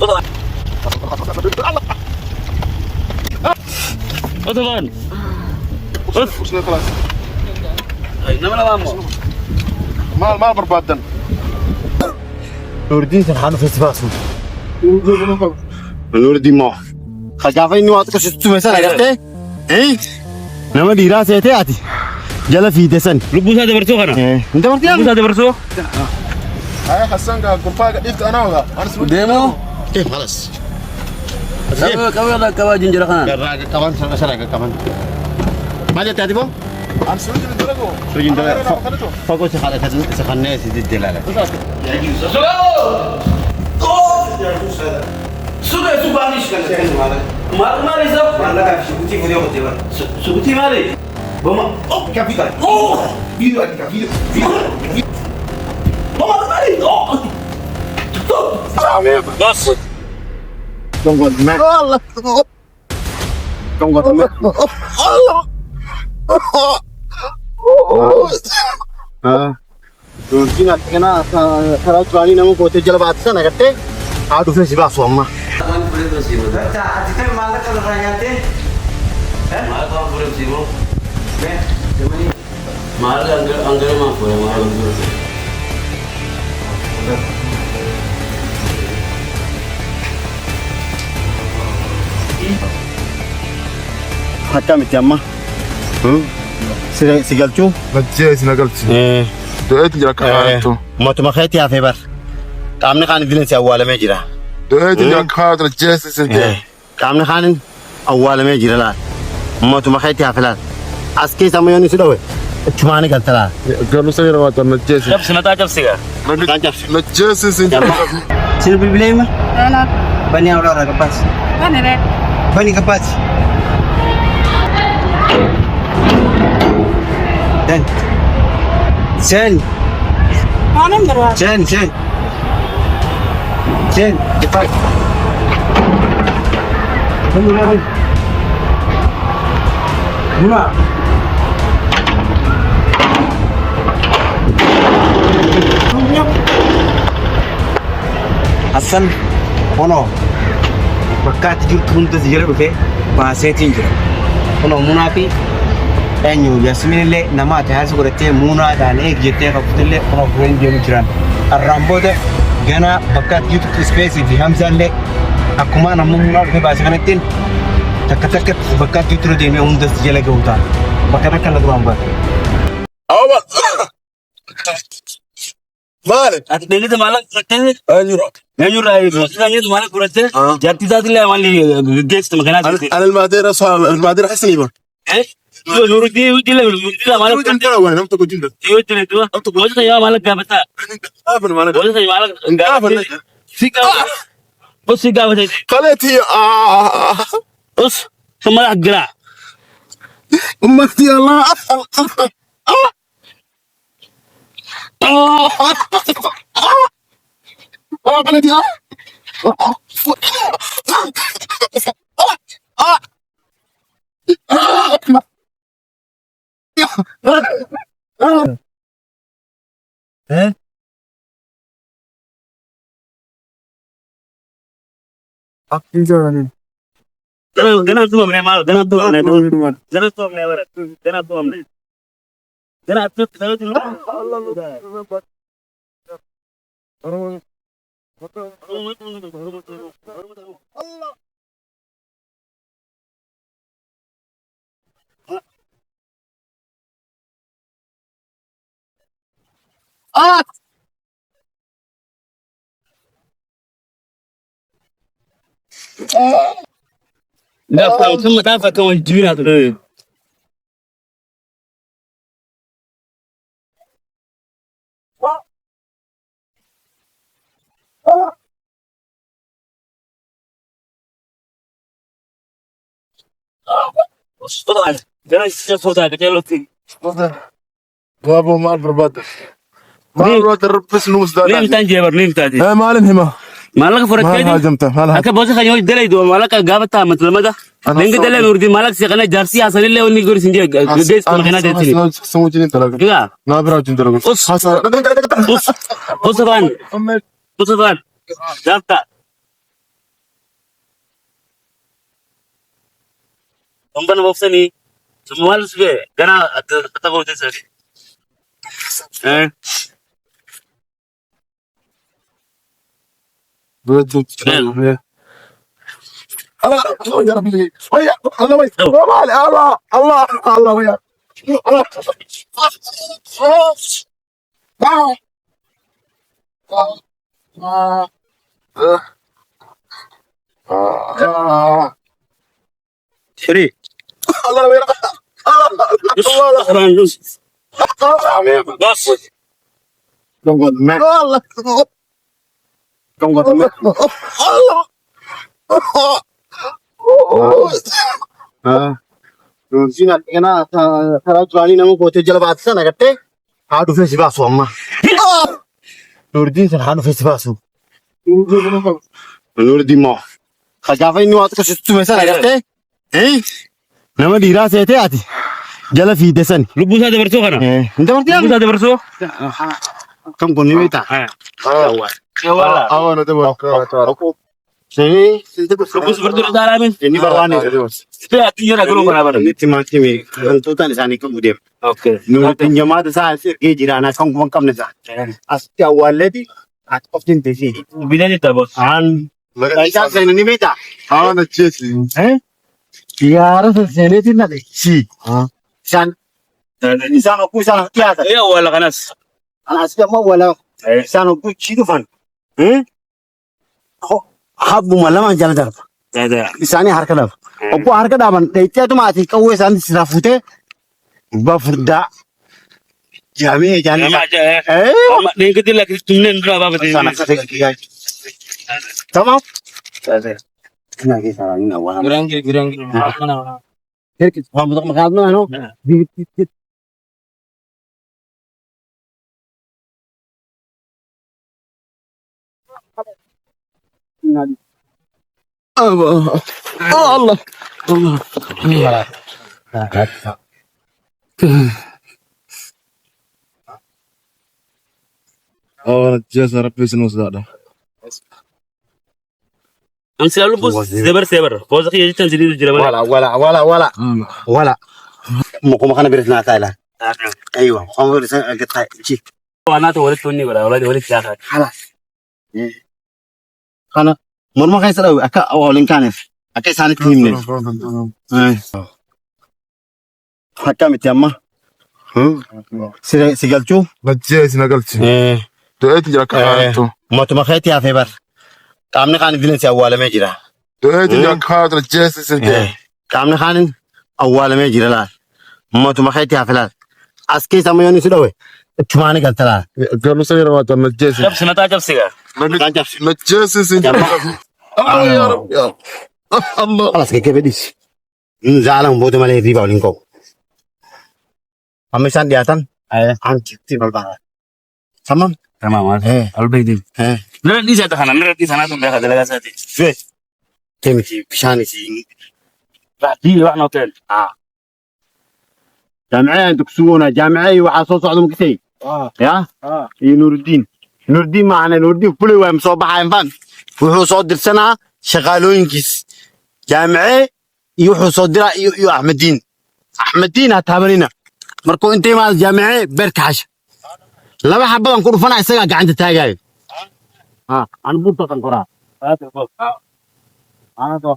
طبعا طبعا وصلنا خلاص انما لا مامو ما بربادن نور الدين سبحانه في سباسو نور الدين ما خجافة إني واتك شو مثلا عرفته إيه نما ديرا سيتي آتي جل في دسن لبوس هذا برسو خنا أنت مرتي لبوس هذا برسو هاي حسن قال قرفا قلت انا وذا انا اسمه ديمو كيف خلاص كوا جنجر خنا كمان سرقة كمان ما جت تاتي بو انا سويت الدرجه سرقين دلالة فوق سخانة سخانة سيد الدلالة sudah itu banis kan sekarang mari sah mana kan sukuti video betul sukuti mari bawa oh kapital oh video ada video bawa mari oh bos tunggu teman Allah tunggu teman Allah mungkin kena kalau tuani namu kote jalabat sana kate aduh saya sibuk suama Tangan boleh tu sih, betul. Kita malah kalau rayante, Malah kau boleh sih, bro. Cuma ni, malah angger mah boleh, malah angger. hakam itu amma sigalchu نجيت نقلت دقيت جرا كهاتو ما تمخيت يا فيبر كامن خان دين سي اول ما جرا دقيت جرا كهات نجيت سنتين كامن خان اول ما جرا لا ما تمخيت يا فلان اسكي سميوني سدوي چمانه قلتلا قالوا سير وات نجيت Jab senata jab sih نجيت سنتين sino problema? Wala. Bani Aurora kapas. Ano rin? Bani kapas. Dan. Sen, Ano meron? sen. Sen, kapas. Muna. Hasan, ono. Bakka tidur kuntu sejauh itu, bahasa tinggal. Ono munafi, enyu Yasmin le nama tehas kurete muna dan ek jete kaputelle ono friend dia mujran. Arrambo de gana bakka tidur space di Hamzan le. Akuma namu muna ke bahasa kanetin. Takkan bakka tidur dia me undas jela ke utar. Bakka nak kalau rambat. أوه مالك Ati dili tu malah kurang. أنيرو Nyanyur aja, maksudnya tu malah kurang. Jati tadi lah mali guys tu makan aja. أنا المادير صار المادير حسن يبون Nurut dia malah كنت جنجر وين نمت كنت جنجر Iyo tu itu. Bos saya malah gak betah. أفن مالك Bos saya malah enggak. أفن Bos sih gak betah. قالت هي Bos semalah gerak. أمك يا الله قالت يا Ganap tu mana mal, ganap tu mana tu, ganap tu mana berat, ganap tu mana, ganap tu tahu tu. Dah tahu semua tak pakai jual tu. طبعا جاي صوتها كتير لطيف بابا مال برباد ما برباد الربس نوس ده لين تانجي لين تانجي مال انهما malak furat مال kedi هاجمته مال aka bosa kanyo delay do malak gabata matlamada lenga delay nurdi malak se kana jarsi asali le onni gori sinje guys ko kana detini سموتني انت لك juga ما براجن درجه us usaban jabta Pembana boxani. Semua lu sih. Karena kata gue itu sih. بدو نعم. الله يا ربي ويا الله ويا الله الله الله ويا الله شري الله ويا الله Bos. Don't go man. الله Don't go man. الله Sina kena tara tuani namu kote jalabat sana kate. Hadu fesi basu amma. Nurdin sana hadu fesi basu. Nurdin mo. Khajafa inu at kasitu mesa kate. Nama dira se te ati. Jala fi desan. Lubu saja bersuh kan? Inte marti Lubu saja bersuh. Kam koni beta. Wala. أنا تبغى Sini sinte Lubu seperti itu alamin. ini barwani. Tapi hatinya nak keluar apa nih? Ini mati mi. Tentu tan sani kemudian. Oke. Nurdin jamaat saya ke jirana kong kong kam nesa. Asti awalnya at often tesi. Bila ni tak bos. An mereka saya ini beta. أنا تشيسي Tiara sesene tina de. Si. San. Ini sana aku sana tiada. Ya wala kanas. Anak saya mau wala. Sana aku cidu fan. Habu malam jalan jalan. Ada. Isani harga dah. Aku harga dah man. Itu tu mati kau san sirafute. Bafurda. Jami jani. Nama aja ya. Ni kecil lagi tulen berapa betul? Sana saya. Tamam. Ada. Kena kisah ini awal. Gerang. Mana? Herkes paham tak makan mana no? Di. الله الله الله أنا تجلس ربي سنوس هذا Ang selalu bos seber. Bos aku jadi tanjiri tu jelas. ولا mau kau makan beres nata lah. Ayo, kamu beres agak tay. Cik. Anak tu boleh tuni berapa? Boleh jahat. Halas. Karena mau makan selalu. Akak awalin kan. Akak sana tim ni. Hakam itu amma. Sigal cu. نجيس نقلت تأتي جاك هاتو mau tu makan tiap hebat. Kami kan bilang si awal me jira. تأتي جاك هاتو نجيس سنتي Kami kan awal me jira lah. Mau tu makan tiap hebat. Aski sama yang ni sudah we. Cuma ni kata lah. قالوا سير ما تم نجيس Jab senata jab sega. نجيس سنتي الله يا رب يا رب الله Alas keke pedis. Zalam bodoh malah riba oleh kau. Amisan di atas. Angkit timbal banget. Sama. Sama mas. Albaik di. Nara di sana tu mereka jalan saja. Wes. Kemisi pisani sih. Di luar hotel. جامعة دكسونا جامعة وعصوص عندهم كتير. يا. نور الدين. نور الدين معنا نور الدين كله وهم صباح عمفان. وهو صادر سنة شغالين كيس. جامعة يوحو صادر يو أحمد الدين. أحمد الدين هتعملينا. مركو أنت مع الجامعة بركعش. لما حبوا نكون فنا إسقى قاعد تتاجي. أنا بنتو تنقرأ. أنا تو.